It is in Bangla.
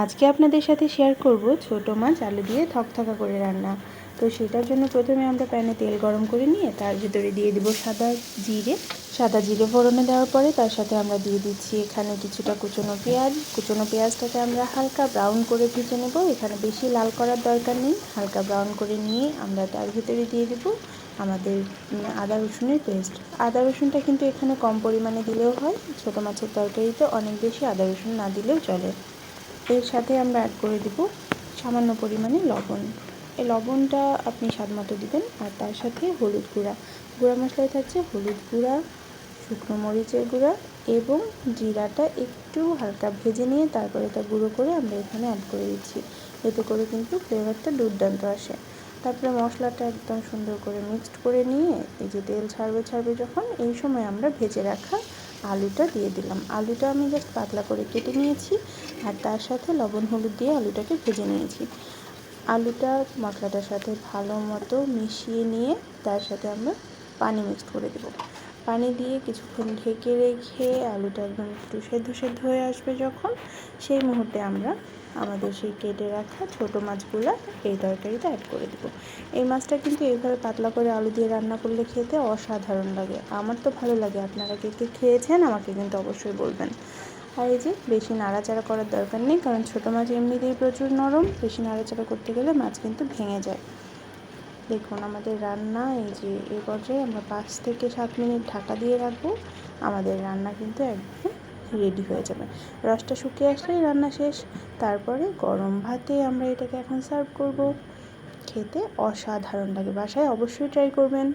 আজকে আপনাদের সাথে শেয়ার করব ছোট মাছ আলু দিয়ে থকথকা করে রান্না। তো সেটার জন্য প্রথমে আমরা প্যানে তেল গরম করে নিয়ে তার ভিতরে দিয়ে দেব সাদা জিরে ফোড়নে দেওয়ার পরে তার সাথে আমরা দিয়ে দিচ্ছি এখানে কিছুটা কুচনো পেঁয়াজটাকে আমরা হালকা ব্রাউন করে ভেজে নেব। এখানে বেশি লাল করার দরকার নেই, হালকা ব্রাউন করে নিয়ে আমরা তার ভিতরে দিয়ে দেব আমাদের আদা রসুনের পেস্ট। আদা রসুনটা কিন্তু এখানে কম পরিমাণে দিলেও হয়, ছোটো মাছের তরকারিতে অনেক বেশি আদা রসুন না দিলেও চলে। এর সাথে আমরা অ্যাড করে দেব সামান্য পরিমাণে লবণ। এই লবণটা আপনি স্বাদ মতো দেবেন। আর তার সাথে হলুদ গুঁড়া মশলায় থাকছে হলুদ গুঁড়া, শুকনো মরিচের গুঁড়া এবং জিরাটা একটু হালকা ভেজে নিয়ে তারপরে তা গুঁড়ো করে আমরা এখানে অ্যাড করে দিচ্ছি। এতে করে কিন্তু ফ্লেভারটা দুর্দান্ত আসে। তারপরে মশলাটা একদম সুন্দর করে মিক্সড করে নিয়ে এই যে তেল ছাড়বে যখন, এই সময় আমরা ভেজে রাখা আলুটা দিয়ে দিলাম। আলুটা আমি জাস্ট পাতলা করে কেটে নিয়েছি আর তার সাথে লবণ হলুদ দিয়ে আলুটাকে ভেজে নিয়েছি। আলুটা মশলাটার সাথে ভালো মতো মিশিয়ে নিয়ে তার সাথে আমরা পানি মিক্স করে দেব। পানি দিয়ে কিছুক্ষণ ঢেকে রেখে আলুটা একদম একটু সেদ্ধ হয়ে আসবে যখন, সেই মুহূর্তে আমরা আমাদের সেই কেটে রাখা ছোটো মাছগুলো এই তরকারিতে অ্যাড করে দেবো। এই মাছটা কিন্তু এইভাবে পাতলা করে আলু দিয়ে রান্না করলে খেতে অসাধারণ লাগে। আমার তো ভালো লাগে, আপনারা কে কে খেয়েছেন আমাকে কিন্তু অবশ্যই বলবেন। আর এই যে বেশি নাড়াচাড়া করার দরকার নেই, কারণ ছোটো মাছ এমনিতেই প্রচুর নরম, বেশি নাড়াচাড়া করতে গেলে মাছ কিন্তু ভেঙে যায়। দেখুন আমাদের রান্না এই যে এই পর্যায়ে আমরা 5 থেকে 7 মিনিট ঢাকা দিয়ে রাখবো। আমাদের রান্না কিন্তু একদম রেডি হয়ে যাবে। রসটা শুকিয়ে আসলেই রান্না শেষ। তারপরে গরম ভাতে আমরা এটাকে এখন সার্ভ করব। খেতে অসাধারণ লাগে, বাসায় অবশ্যই ট্রাই করবেন।